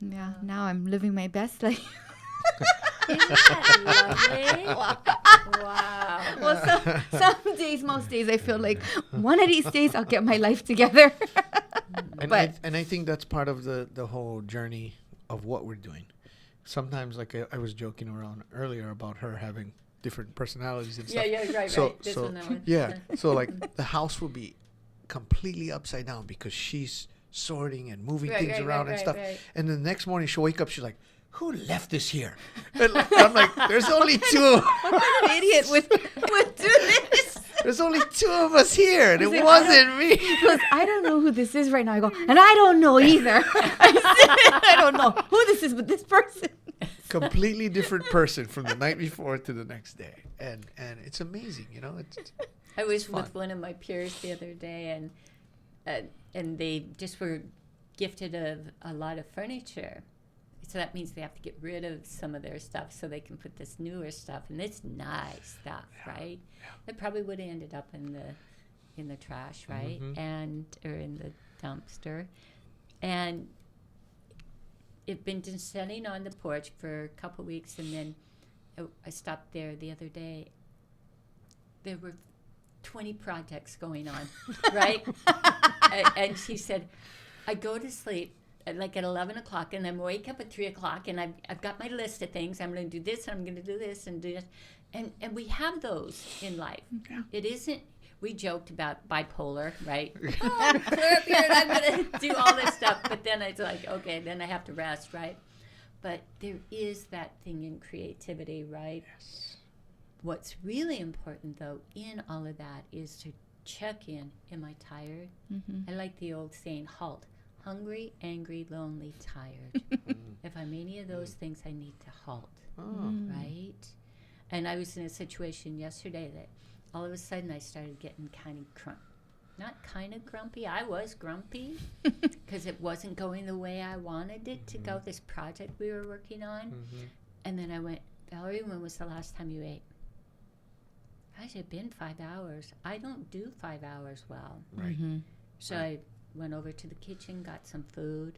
Now I'm living my best life. Isn't that lovely? Wow. Well, some days, most days, I feel like one of these days I'll get my life together. And I think that's part of the whole journey of what we're doing. Sometimes, like I was joking around earlier about her having different personalities and stuff. Right. This one, that one. So like the house will be completely upside down because she's sorting and moving things around and stuff. Right. And the next morning she'll wake up, she's like, who left this here? And I'm like, there's only two. I'm an idiot with do this. There's only two of us here, and it wasn't me. He goes, I don't know who this is right now. I go, and I don't know either. I don't know who this is, but this person. Completely different person from the night before to the next day. And it's amazing, I was with one of my peers the other day, and they just were gifted a lot of furniture. So that means they have to get rid of some of their stuff so they can put this newer stuff, and it's nice stuff, right? Yeah. It probably would have ended up in the trash, right? Or in the dumpster. And it'd been just sitting on the porch for a couple of weeks, and then I stopped there the other day. There were 20 projects going on, right? And she said, I go to sleep at 11 o'clock, and then wake up at 3 o'clock, and I've got my list of things. I'm going to do this, and I'm going to do this, and do this. And we have those in life. Yeah. It isn't, we joked about bipolar, right? Oh, clear up here, and I'm going to do all this stuff. But then it's like, okay, then I have to rest, right? But there is that thing in creativity, right? Yes. What's really important, though, in all of that is to check in. Am I tired? Mm-hmm. I like the old saying, HALT. Hungry, angry, lonely, tired. If I'm any of those things, I need to halt. Right? And I was in a situation yesterday that all of a sudden I started getting not kind of grumpy. I was grumpy because it wasn't going the way I wanted it to go, this project we were working on. And then I went, Valerie, when was the last time you ate? Gosh, it had been 5 hours. I don't do 5 hours well. Right. So I went over to the kitchen, got some food.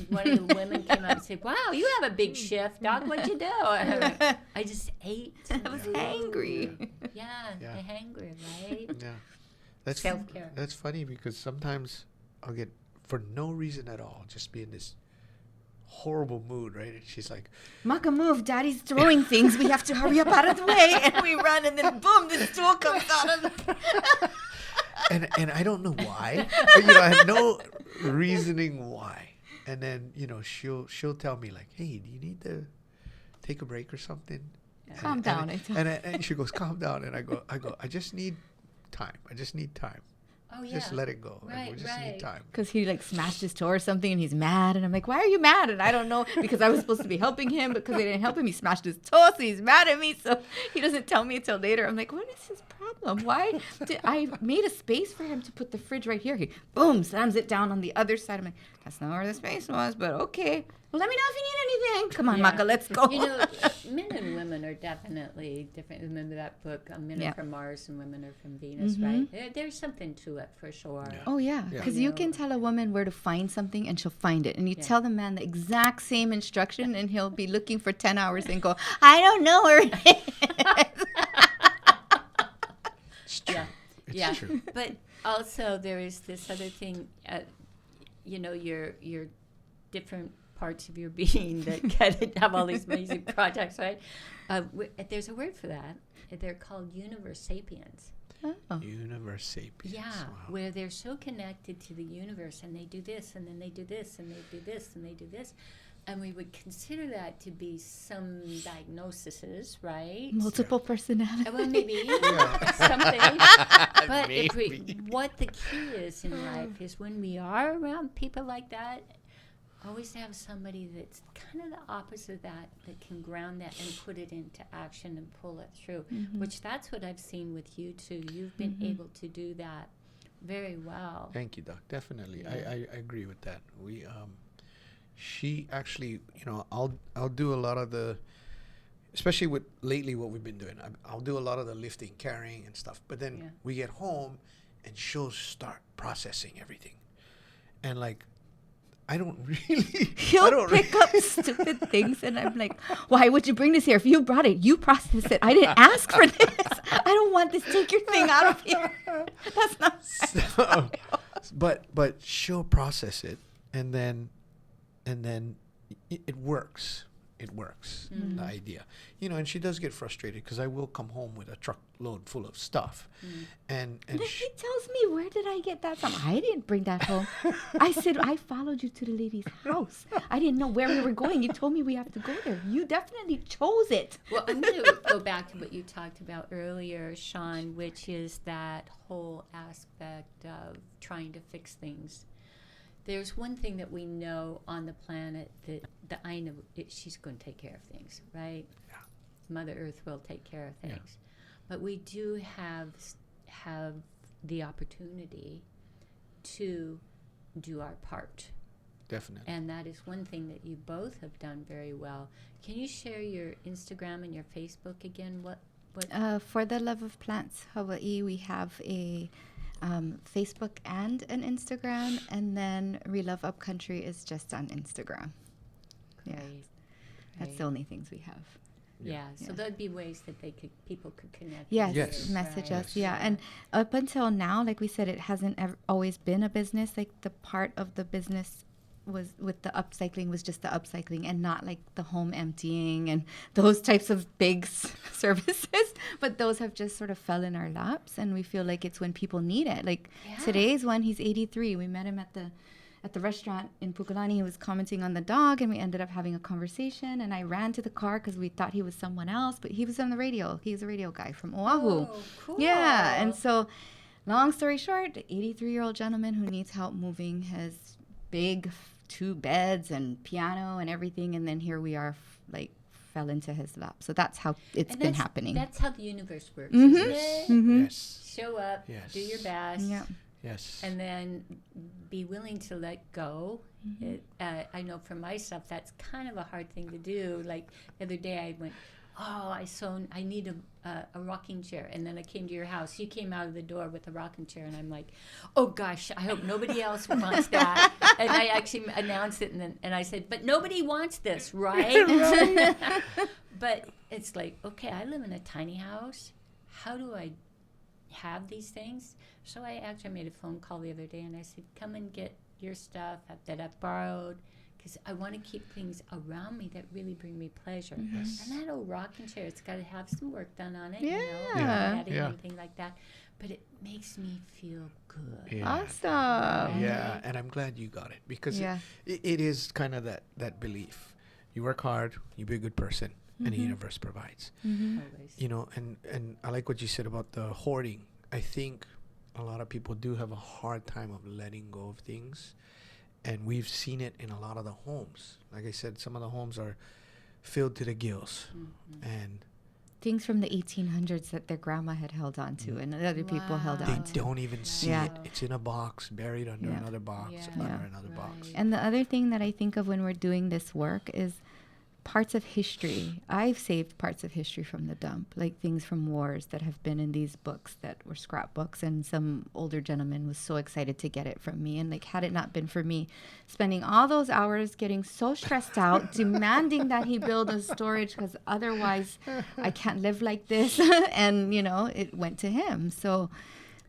One of the women came up and said, wow, you have a big shift, Doc. What'd you do? I just ate. I was hangry. Yeah, the hangry, right? Yeah. That's Self-care. That's funny because sometimes I'll get, for no reason at all, just be in this horrible mood, right? And she's like, Maka, move. Daddy's throwing things. We have to hurry up out of the way. And we run, and then boom, the stool comes out of the... and I don't know why. I have no reasoning why. And then, she'll tell me like, hey, do you need to take a break or something? Calm down. And she goes, calm down. And I go, I just need time. I just need time. Oh, yeah. Just let it go. Right, we just need time. Because he smashed his toe or something and he's mad. And I'm like, why are you mad? And I don't know, because I was supposed to be helping him, but because they didn't help him, he smashed his toe. So he's mad at me. So he doesn't tell me until later. I'm like, what is his problem? Why did I made a space for him to put the fridge right here? He boom, slams it down on the other side. I'm like, that's not where the space was, but okay. Well, let me know if you need anything. Come on, Maka, let's go. Men and women are definitely different. Remember that book, Men are from Mars and Women are from Venus, right? There's something to it for sure. Yeah. Oh, yeah. Because you can tell a woman where to find something and she'll find it. And you tell the man the exact same instruction and he'll be looking for 10 hours and go, I don't know where it is. It's true. It's true. But also there is this other thing, your different parts of your being that have all these amazing projects, right? There's a word for that. They're called universe sapiens. Oh. Universe sapiens. Yeah, Wow. where they're so connected to the universe, and they do this, and then they do this, and they do this, and they do this. And we would consider that to be some diagnoses, right? Multiple personality. Well, maybe something. But what the key is in life is when we are around people like that, always have somebody that's kind of the opposite of that can ground that and put it into action and pull it through, which that's what I've seen with you too. You've been able to do that very well. Thank you, Doc. Definitely. Yeah. I agree with that. She actually, I'll do a lot of the, especially with lately what we've been doing, I'll do a lot of the lifting, carrying and stuff. But then we get home and she'll start processing everything. And I don't really. He'll pick up stupid things, and I'm like, why would you bring this here? If you brought it, you process it. I didn't ask for this. I don't want this. Take your thing out of here. That's not so, but she'll process it, and then it works. It works, the idea. And she does get frustrated because I will come home with a truckload full of stuff. And he tells me, where did I get that from? I didn't bring that home. I said, I followed you to the lady's house. I didn't know where we were going. You told me we have to go there. You definitely chose it. Well, I'm going to go back to what you talked about earlier, Sean, which is that whole aspect of trying to fix things. There's one thing that we know on the planet, that the āina, she's going to take care of things, right? Yeah. Mother Earth will take care of things. Yeah. But we do have the opportunity to do our part. Definitely. And that is one thing that you both have done very well. Can you share your Instagram and your Facebook again? What? For the Love of Plants Hawaii, we have a Facebook and an Instagram, and then Relove Upcountry is just on Instagram. Yeah, that's the only things we have. Yeah, so there'd be ways that people could connect. Yes, message us. Yeah, and up until now, like we said, it hasn't always been a business. Like the part of the business was with the upcycling was just the upcycling and not like the home emptying and those types of big services. But those have just sort of fell in our laps, and we feel like it's when people need it. Like today's one, he's 83. We met him at at the restaurant in Pukalani, he was commenting on the dog, and we ended up having a conversation. And I ran to the car because we thought he was someone else, but he was on the radio. He was a radio guy from Oahu. Oh, cool. Yeah, and so, long story short, 83-year-old gentleman who needs help moving his big 2 beds and piano and everything, and then here we are, like, fell into his lap. So that's how it's been happening. That's how the universe works, Mhm. isn't Yes. it? Mhm. Yes. Show up, Yes. do your best. Yeah. Yes. And then be willing to let go. I know for myself that's kind of a hard thing to do. Like the other day I went, I need a rocking chair. And then I came to your house. You came out of the door with a rocking chair. And I'm like, oh gosh, I hope nobody else wants that. And I actually announced it. And I said, but nobody wants this, right? But it's like, okay, I live in a tiny house. How do I have these things? So I actually made a phone call the other day and I said, come and get your stuff that I've borrowed, because I want to keep things around me that really bring me pleasure. Yes. And that old rocking chair, it's got to have some work done on it, Yeah. padding Yeah. and things like that. But it makes me feel good. Yeah. Awesome. Yeah, and I'm glad you got it, because Yeah. it is kind of that belief. You work hard, you be a good person, and the universe provides. Always. You know, and I like what you said about the hoarding. I think a lot of people do have a hard time of letting go of things, and we've seen it in a lot of the homes. Like I said, some of the homes are filled to the gills, and Things from the 1800s that their grandma had held on to and that other people held they on to. don't even see Yeah. it. It's in a box, buried under Yeah. another box, Yeah. under Yeah. another box. Right. And the other thing that I think of when we're doing this work is parts of history. I've saved parts of history from the dump, like things from wars that have been in these books that were scrapbooks, and some older gentleman was so excited to get it from me. And like, had it not been for me spending all those hours getting so stressed out, demanding that he build a storage because otherwise I can't live like this, and it went to him. So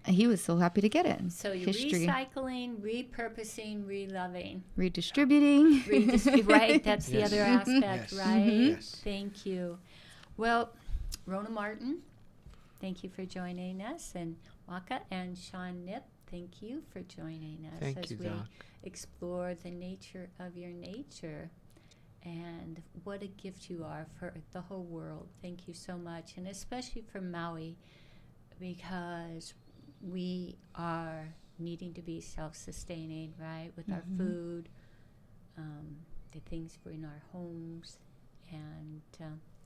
he was so happy to get it. So you're history, recycling, repurposing, reloving. redistributing. Right, that's the Yes. other aspect, Yes. right? Yes. Thank you. Well, Rona Martin, thank you for joining us, and Waka and Sean Nipp, thank you for joining us Thank as you, we Doc. explore the nature of your nature and what a gift you are for the whole world. Thank you so much, and especially for Maui, because we are needing to be self-sustaining, right, with our food, the things for in our homes, and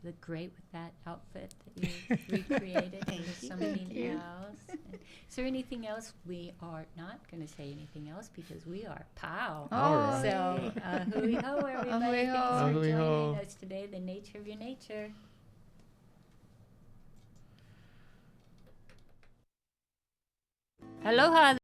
look great with that outfit that you recreated into something else. And is there anything else? We are not going to say anything else because we are pow. All right. So hui ho, everybody. Hui ho. Thanks for Hui ho. joining us today. The nature of your nature. Aloha.